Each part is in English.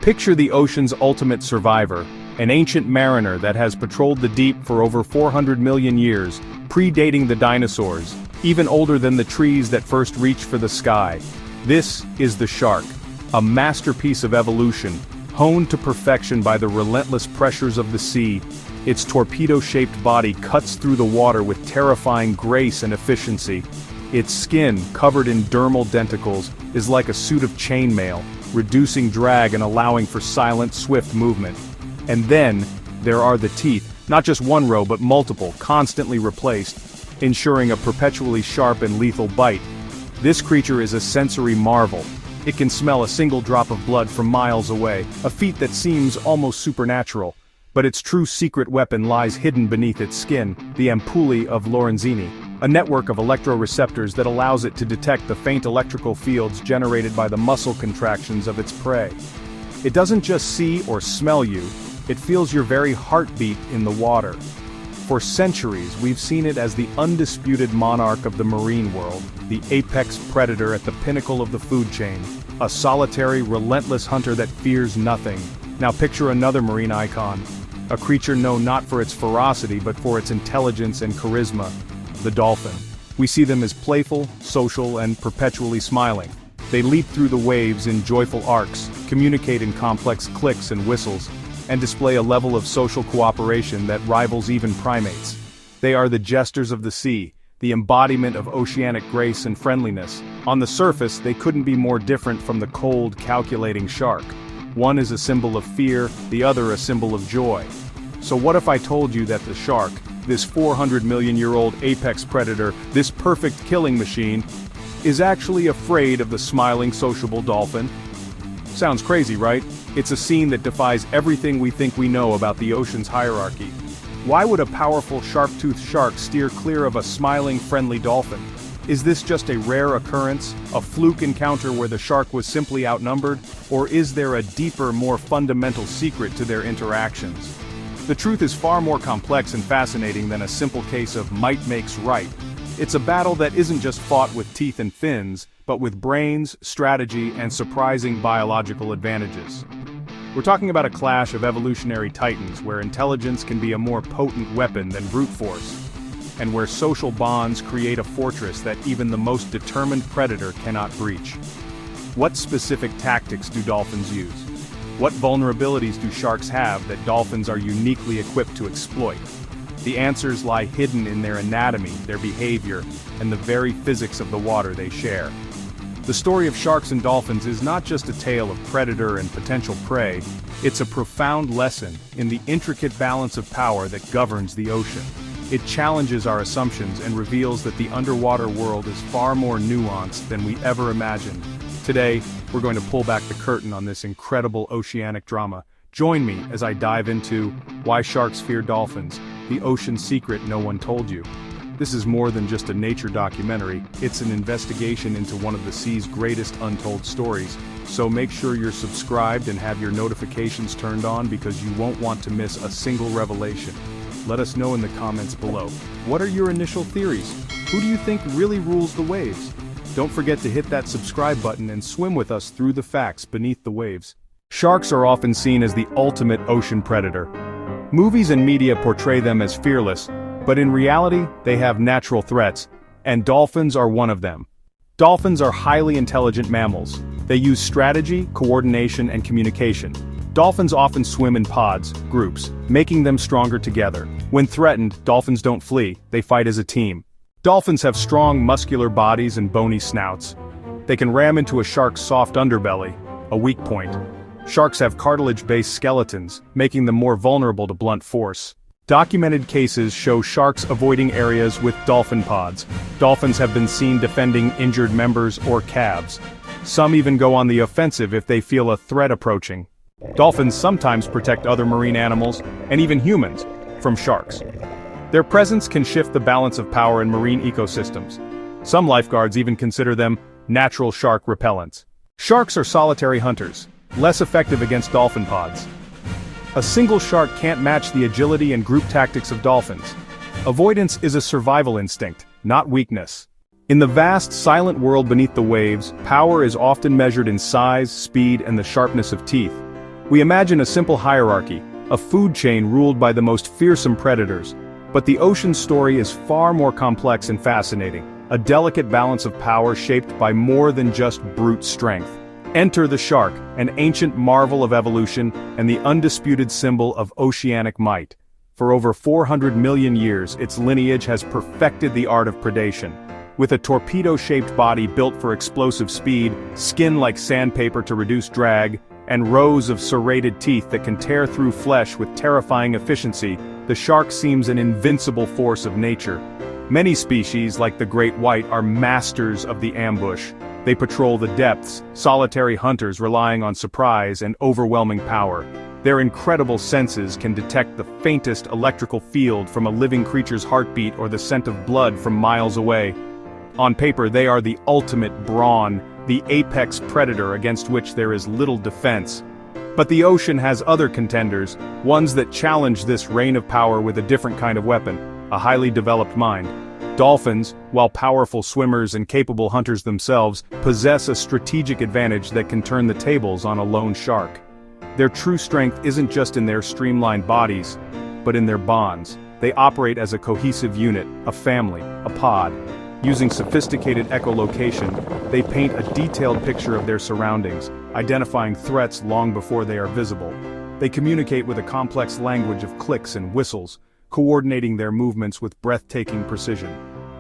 Picture the ocean's ultimate survivor, an ancient mariner that has patrolled the deep for over 400 million years, predating the dinosaurs, even older than the trees that first reached for the sky. This is the shark, a masterpiece of evolution, honed to perfection by the relentless pressures of the sea. Its torpedo-shaped body cuts through the water with terrifying grace and efficiency. Its skin, covered in dermal denticles, is like a suit of chainmail, reducing drag and allowing for silent, swift movement. And then, there are the teeth, not just one row but multiple, constantly replaced, ensuring a perpetually sharp and lethal bite. This creature is a sensory marvel. It can smell a single drop of blood from miles away, a feat that seems almost supernatural. But its true secret weapon lies hidden beneath its skin, the ampullae of Lorenzini, a network of electroreceptors that allows it to detect the faint electrical fields generated by the muscle contractions of its prey. It doesn't just see or smell you, it feels your very heartbeat in the water. For centuries, we've seen it as the undisputed monarch of the marine world, the apex predator at the pinnacle of the food chain, a solitary, relentless hunter that fears nothing. Now picture another marine icon, a creature known not for its ferocity but for its intelligence and charisma, the dolphin. We see them as playful, social, and perpetually smiling. They leap through the waves in joyful arcs, communicate in complex clicks and whistles, and display a level of social cooperation that rivals even primates. They are the jesters of the sea, the embodiment of oceanic grace and friendliness. On the surface, they couldn't be more different from the cold, calculating shark. One is a symbol of fear, the other a symbol of joy. So what if I told you that the shark, this 400-million-year-old apex predator, this perfect killing machine, is actually afraid of the smiling, sociable dolphin? Sounds crazy, right? It's a scene that defies everything we think we know about the ocean's hierarchy. Why would a powerful sharp-toothed shark steer clear of a smiling, friendly dolphin? Is this just a rare occurrence, a fluke encounter where the shark was simply outnumbered, or is there a deeper, more fundamental secret to their interactions? The truth is far more complex and fascinating than a simple case of might makes right. It's a battle that isn't just fought with teeth and fins, but with brains, strategy, and surprising biological advantages. We're talking about a clash of evolutionary titans where intelligence can be a more potent weapon than brute force, and where social bonds create a fortress that even the most determined predator cannot breach. What specific tactics do dolphins use? What vulnerabilities do sharks have that dolphins are uniquely equipped to exploit? The answers lie hidden in their anatomy, their behavior, and the very physics of the water they share. The story of sharks and dolphins is not just a tale of predator and potential prey, it's a profound lesson in the intricate balance of power that governs the ocean. It challenges our assumptions and reveals that the underwater world is far more nuanced than we ever imagined. Today, we're going to pull back the curtain on this incredible oceanic drama. Join me as I dive into Why Sharks Fear Dolphins, the ocean secret no one told you. This is more than just a nature documentary, it's an investigation into one of the sea's greatest untold stories. So make sure you're subscribed and have your notifications turned on because you won't want to miss a single revelation. Let us know in the comments below. What are your initial theories? Who do you think really rules the waves? Don't forget to hit that subscribe button and swim with us through the facts beneath the waves. Sharks are often seen as the ultimate ocean predator. Movies and media portray them as fearless, but in reality, they have natural threats, and dolphins are one of them. Dolphins are highly intelligent mammals. They use strategy, coordination, and communication. Dolphins often swim in pods, groups, making them stronger together. When threatened, dolphins don't flee, they fight as a team. Dolphins have strong, muscular bodies and bony snouts. They can ram into a shark's soft underbelly, a weak point. Sharks have cartilage-based skeletons, making them more vulnerable to blunt force. Documented cases show sharks avoiding areas with dolphin pods. Dolphins have been seen defending injured members or calves. Some even go on the offensive if they feel a threat approaching. Dolphins sometimes protect other marine animals, and even humans, from sharks. Their presence can shift the balance of power in marine ecosystems. Some lifeguards even consider them natural shark repellents. Sharks are solitary hunters, less effective against dolphin pods. A single shark can't match the agility and group tactics of dolphins. Avoidance is a survival instinct, not weakness. In the vast, silent world beneath the waves, power is often measured in size, speed, and the sharpness of teeth. We imagine a simple hierarchy, a food chain ruled by the most fearsome predators. But the ocean's story is far more complex and fascinating, a delicate balance of power shaped by more than just brute strength. Enter the shark, an ancient marvel of evolution and the undisputed symbol of oceanic might. For over 400 million years, its lineage has perfected the art of predation. With a torpedo-shaped body built for explosive speed, skin like sandpaper to reduce drag, and rows of serrated teeth that can tear through flesh with terrifying efficiency, the shark seems an invincible force of nature. Many species, like the great white, are masters of the ambush. They patrol the depths, solitary hunters relying on surprise and overwhelming power. Their incredible senses can detect the faintest electrical field from a living creature's heartbeat or the scent of blood from miles away. On paper, they are the ultimate brawn, the apex predator against which there is little defense. But the ocean has other contenders, ones that challenge this reign of power with a different kind of weapon, a highly developed mind. Dolphins, while powerful swimmers and capable hunters themselves, possess a strategic advantage that can turn the tables on a lone shark. Their true strength isn't just in their streamlined bodies, but in their bonds. They operate as a cohesive unit, a family, a pod. Using sophisticated echolocation, they paint a detailed picture of their surroundings, identifying threats long before they are visible. They communicate with a complex language of clicks and whistles, coordinating their movements with breathtaking precision.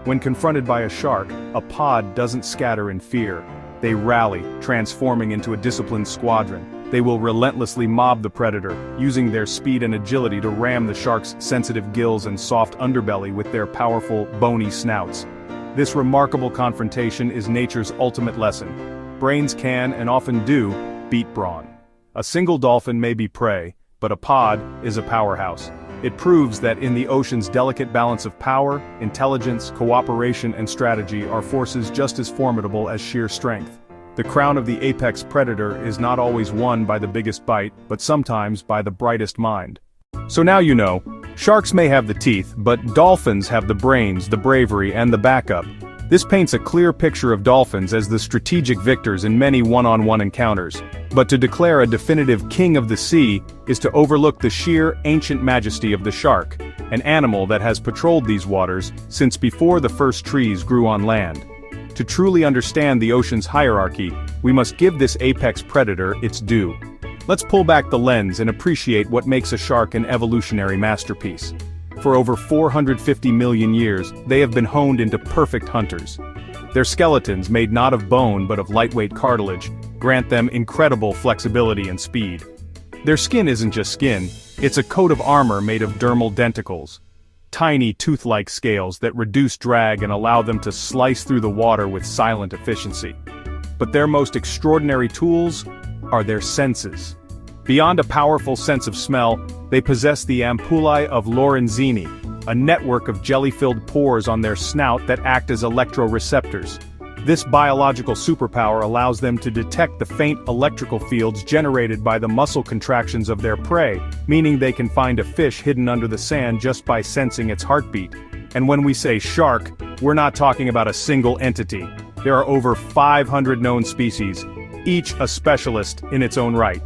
When confronted by a shark, a pod doesn't scatter in fear. They rally, transforming into a disciplined squadron. They will relentlessly mob the predator, using their speed and agility to ram the shark's sensitive gills and soft underbelly with their powerful, bony snouts. This remarkable confrontation is nature's ultimate lesson. Brains can, and often do, beat brawn. A single dolphin may be prey, but a pod is a powerhouse. It proves that in the ocean's delicate balance of power, intelligence, cooperation, and strategy are forces just as formidable as sheer strength. The crown of the apex predator is not always won by the biggest bite, but sometimes by the brightest mind. So now you know, sharks may have the teeth, but dolphins have the brains, the bravery, and the backup. This paints a clear picture of dolphins as the strategic victors in many one-on-one encounters. But to declare a definitive king of the sea is to overlook the sheer, ancient majesty of the shark, an animal that has patrolled these waters since before the first trees grew on land. To truly understand the ocean's hierarchy, we must give this apex predator its due. Let's pull back the lens and appreciate what makes a shark an evolutionary masterpiece. For over 450 million years, they have been honed into perfect hunters. Their skeletons, made not of bone but of lightweight cartilage, grant them incredible flexibility and speed. Their skin isn't just skin, it's a coat of armor made of dermal denticles. Tiny tooth-like scales that reduce drag and allow them to slice through the water with silent efficiency. But their most extraordinary tools are their senses. Beyond a powerful sense of smell, they possess the ampullae of Lorenzini, a network of jelly-filled pores on their snout that act as electroreceptors. This biological superpower allows them to detect the faint electrical fields generated by the muscle contractions of their prey, meaning they can find a fish hidden under the sand just by sensing its heartbeat. And when we say shark, we're not talking about a single entity. There are over 500 known species, each a specialist in its own right.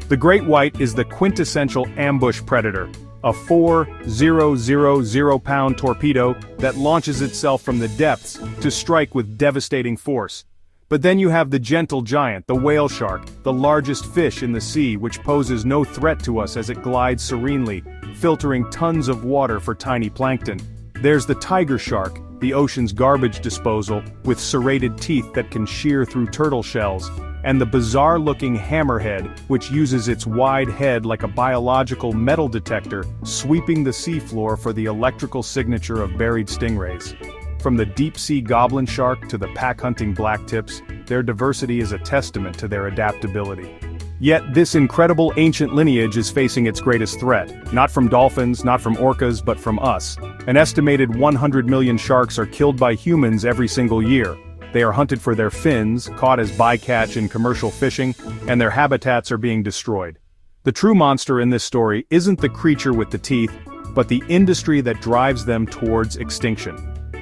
The great white is the quintessential ambush predator, a 4,000 pound torpedo that launches itself from the depths to strike with devastating force. But then you have the gentle giant, the whale shark, the largest fish in the sea, which poses no threat to us as it glides serenely, filtering tons of water for tiny plankton. There's the tiger shark, the ocean's garbage disposal, with serrated teeth that can shear through turtle shells, and the bizarre-looking hammerhead, which uses its wide head like a biological metal detector, sweeping the seafloor for the electrical signature of buried stingrays. From the deep-sea goblin shark to the pack-hunting blacktips, their diversity is a testament to their adaptability. Yet this incredible ancient lineage is facing its greatest threat, not from dolphins, not from orcas, but from us. An estimated 100 million sharks are killed by humans every single year. They are hunted for their fins, caught as bycatch in commercial fishing, and their habitats are being destroyed. The true monster in this story isn't the creature with the teeth, but the industry that drives them towards extinction.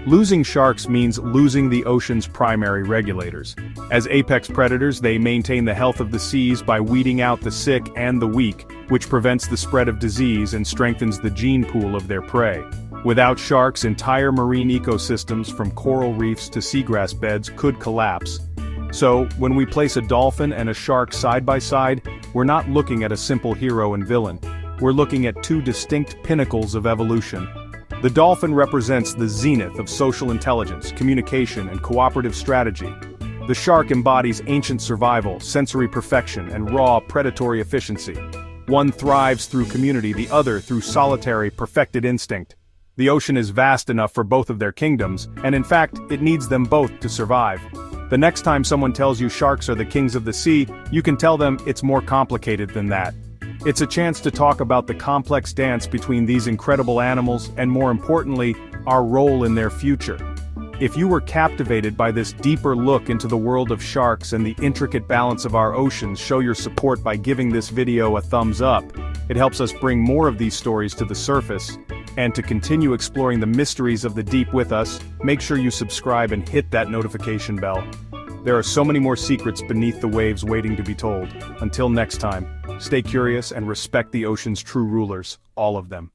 Losing sharks means losing the ocean's primary regulators. As apex predators, they maintain the health of the seas by weeding out the sick and the weak, which prevents the spread of disease and strengthens the gene pool of their prey. Without sharks, entire marine ecosystems from coral reefs to seagrass beds could collapse. So, when we place a dolphin and a shark side by side, we're not looking at a simple hero and villain. We're looking at two distinct pinnacles of evolution. The dolphin represents the zenith of social intelligence, communication, and cooperative strategy. The shark embodies ancient survival, sensory perfection, and raw, predatory efficiency. One thrives through community, the other through solitary, perfected instinct. The ocean is vast enough for both of their kingdoms, and in fact, it needs them both to survive. The next time someone tells you sharks are the kings of the sea, you can tell them it's more complicated than that. It's a chance to talk about the complex dance between these incredible animals and, more importantly, our role in their future. If you were captivated by this deeper look into the world of sharks and the intricate balance of our oceans, show your support by giving this video a thumbs up. It helps us bring more of these stories to the surface. And to continue exploring the mysteries of the deep with us, make sure you subscribe and hit that notification bell. There are so many more secrets beneath the waves waiting to be told. Until next time, stay curious and respect the ocean's true rulers, all of them.